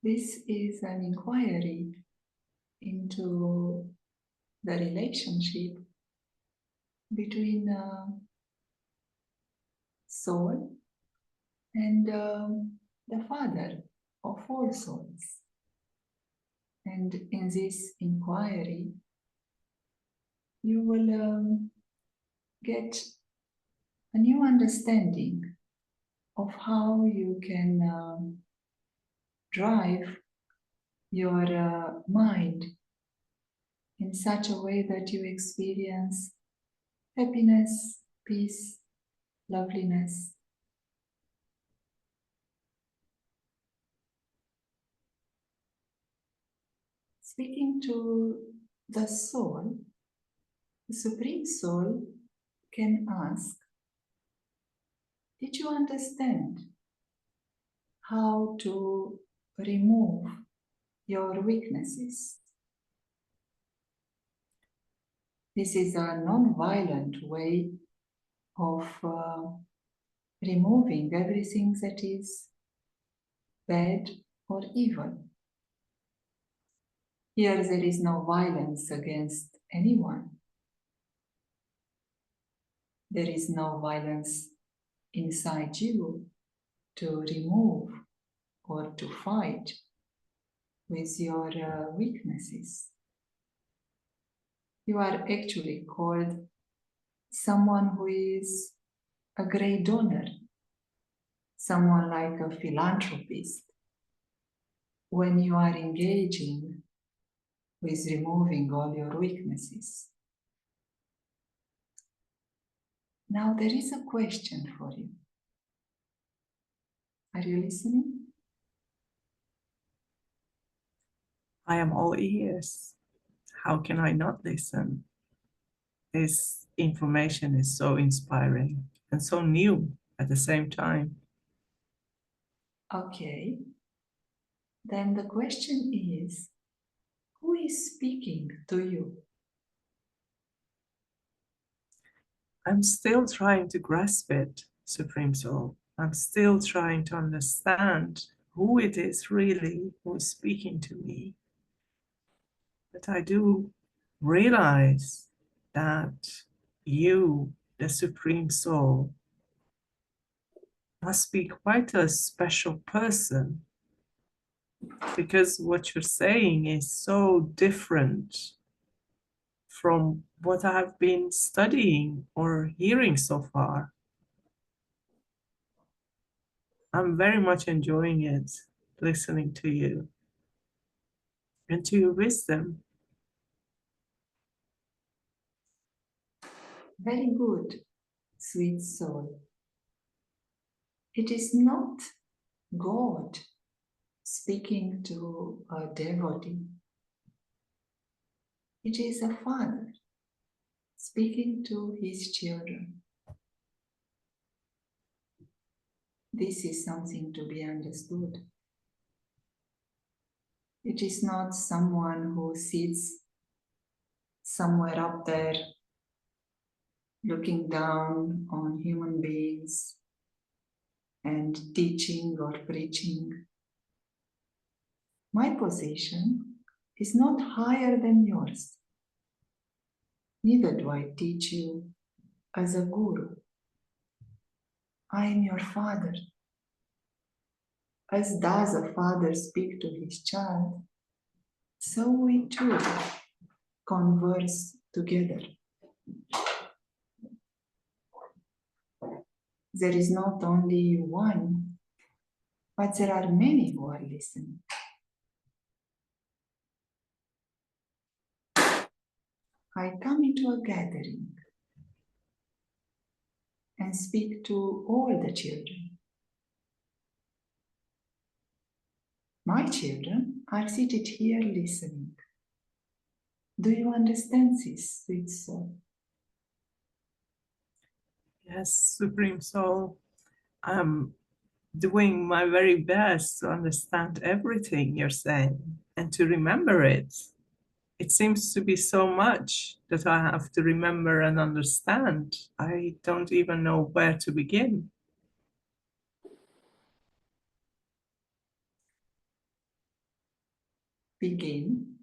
This is an inquiry into the relationship between soul and the Father of all souls. And in this inquiry, you will get a new understanding of how you can drive your mind in such a way that you experience happiness, peace, loveliness. Speaking to the soul, the Supreme Soul can ask, did you understand how to remove your weaknesses? This is a non-violent way of removing everything that is bad or evil. Here there is no violence against anyone. There is no violence inside you to remove or to fight with your weaknesses. You are actually called someone who is a great donor, someone like a philanthropist. When you are engaging with removing all your weaknesses. Now there is a question for you. Are you listening? I am all ears. How can I not listen? This information is so inspiring and so new at the same time. Okay. Then the question is, who is speaking to you? I'm still trying to grasp it, Supreme Soul. I'm still trying to understand who it is really who is speaking to me. But I do realize that you, the Supreme Soul, must be quite a special person, because what you're saying is so different from what I've been studying or hearing so far. I'm very much enjoying it, listening to you and to your wisdom. Very good, sweet soul. It is not God speaking to a devotee. It is a father speaking to his children. This is something to be understood. It is not someone who sits somewhere up there looking down on human beings and teaching or preaching. My position is not higher than yours. Neither do I teach you as a guru. I am your father. As does a father speak to his child, so we too converse together. There is not only one, but there are many who are listening. I come into a gathering and speak to all the children. My children are seated here listening. Do you understand this, sweet soul? Yes, Supreme Soul, I'm doing my very best to understand everything you're saying and to remember it. It seems to be so much that I have to remember and understand. I don't even know where to begin. begin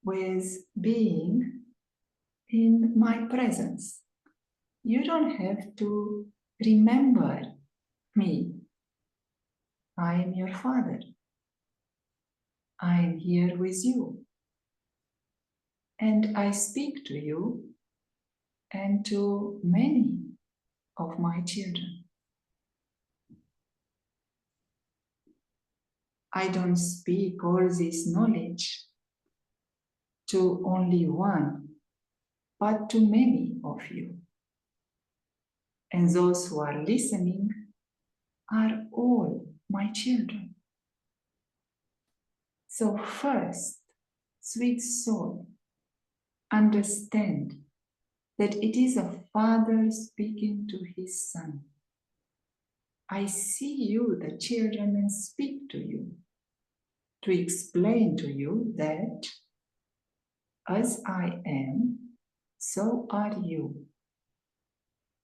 with being in my presence. You don't have to remember me. I am your Father. I am here with you. And I speak to you and to many of my children. I don't speak all this knowledge to only one, but to many of you. And those who are listening are all my children. So first, sweet soul, understand that it is a father speaking to his son. I see you, the children, and speak to you to explain to you that as I am, so are you.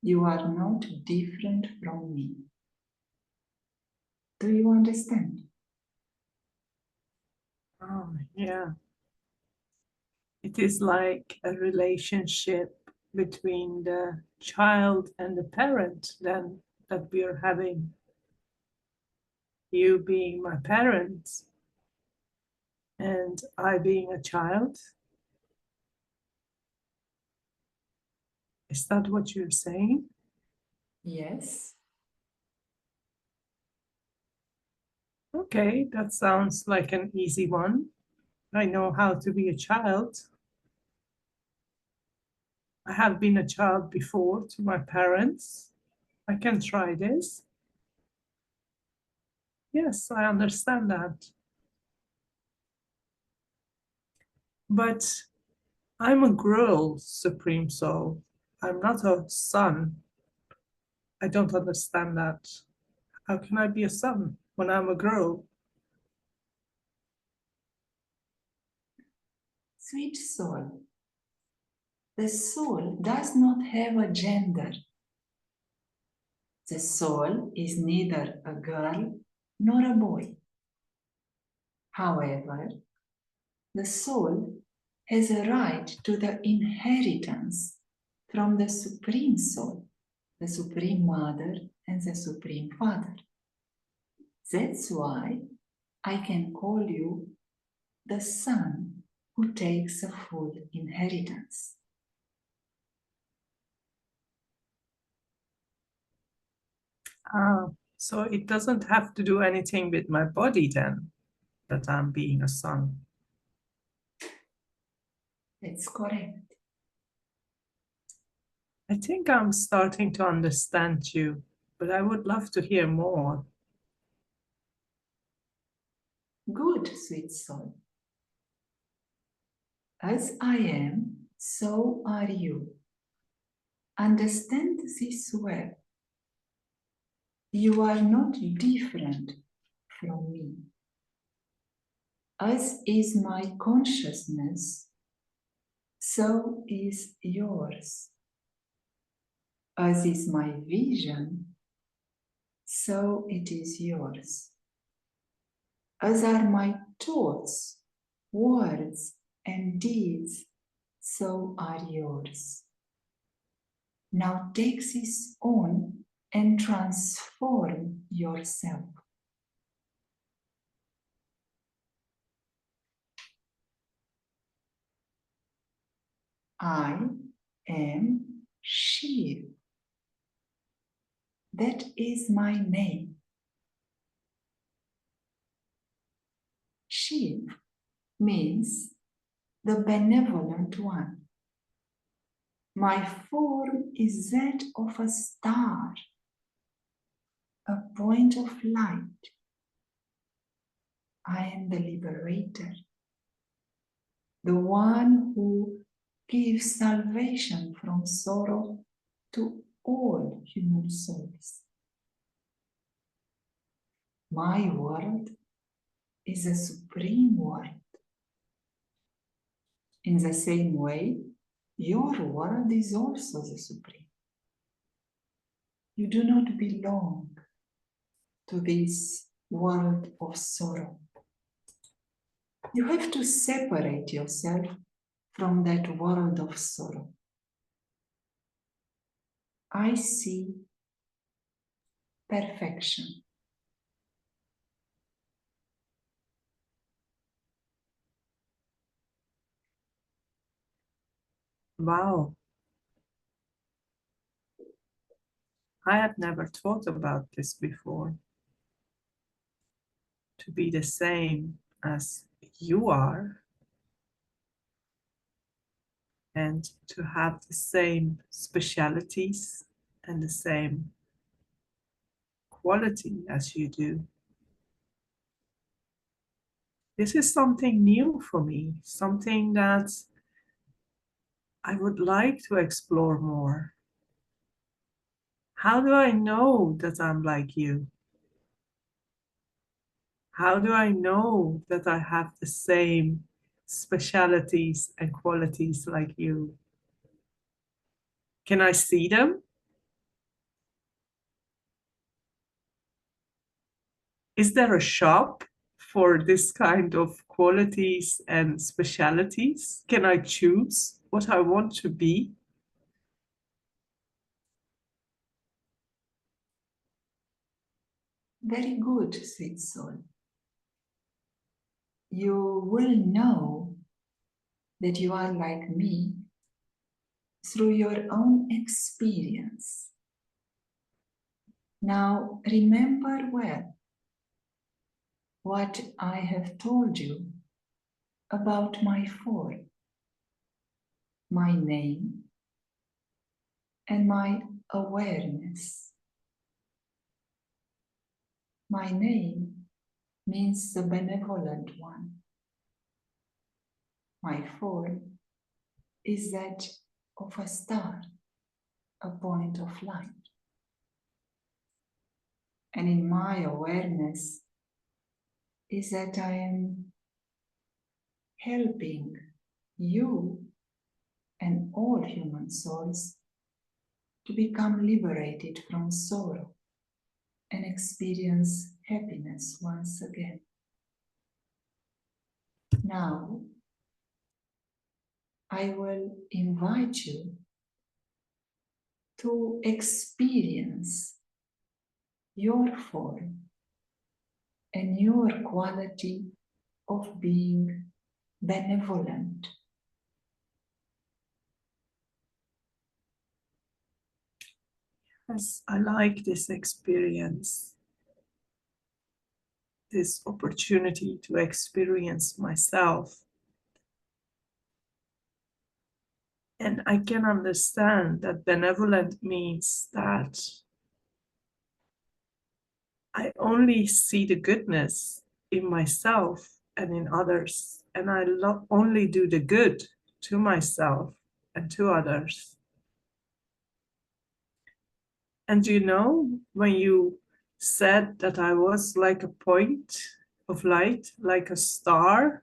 You are not different from me. Do you understand? Oh, yeah. It is like a relationship between the child and the parent then that we are having. You being my parent and I being a child. Is that what you're saying? Yes. Okay, that sounds like an easy one. I know how to be a child. I have been a child before to my parents. I can try this. Yes, I understand that. But I'm a girl, Supreme Soul. I'm not a son. I don't understand that. How can I be a son when I'm a girl? Sweet soul, the soul does not have a gender. The soul is neither a girl nor a boy. However, the soul has a right to the inheritance from the Supreme Soul, the Supreme Mother, and the Supreme Father. That's why I can call you the son who takes a full inheritance. So it doesn't have to do anything with my body then, that I'm being a son. That's correct. I think I'm starting to understand you, but I would love to hear more. Good, sweet soul. As I am, so are you. Understand this well. You are not different from me. As is my consciousness, so is yours. As is my vision, so it is yours. As are my thoughts, words, and deeds, so are yours. Now take this on and transform yourself. I am Shiv. That is my name. Shiv means the benevolent one. My form is that of a star, a point of light. I am the liberator, the one who gives salvation from sorrow to all human souls. My world is a supreme world. In the same way, your world is also the supreme. You do not belong to this world of sorrow. You have to separate yourself from that world of sorrow. I see perfection. Wow. I had never thought about this before. To be the same as you are and to have the same specialities and the same quality as you do. This is something new for me, something that I would like to explore more. How do I know that I'm like you? How do I know that I have the same specialities and qualities like you? Can I see them? Is there a shop for this kind of qualities and specialities? Can I choose what I want to be? Very good, sweet soul. You will know that you are like me through your own experience. Now, remember well what I have told you about my form, my name, and my awareness. My name means the benevolent one. My form is that of a star, a point of light. And in my awareness is that I am helping you and all human souls to become liberated from sorrow and experience happiness once again. Now, I will invite you to experience your form and your quality of being benevolent. Yes, I like this experience, this opportunity to experience myself. And I can understand that benevolent means that I only see the goodness in myself and in others, and I only do the good to myself and to others. And you know, when you said that I was like a point of light, like a star,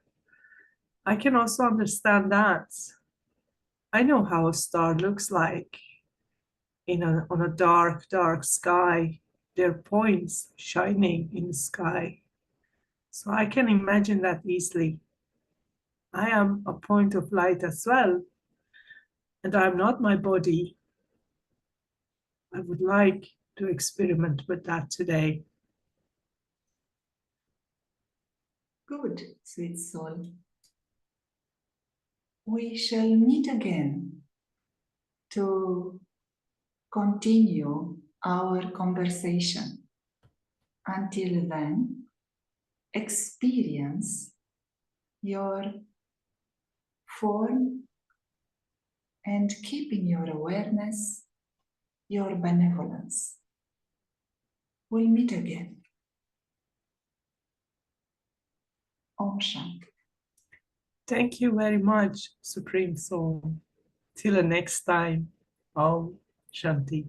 I can also understand that. I know how a star looks like on a dark, dark sky. There are points shining in the sky. So I can imagine that easily. I am a point of light as well, and I'm not my body. I would like to experiment with that today. Good, sweet soul. We shall meet again to continue our conversation. Until then, experience your form and keeping your awareness, your benevolence. We'll meet again. Om Shanti. Thank you very much, Supreme Soul. Till the next time. Om Shanti.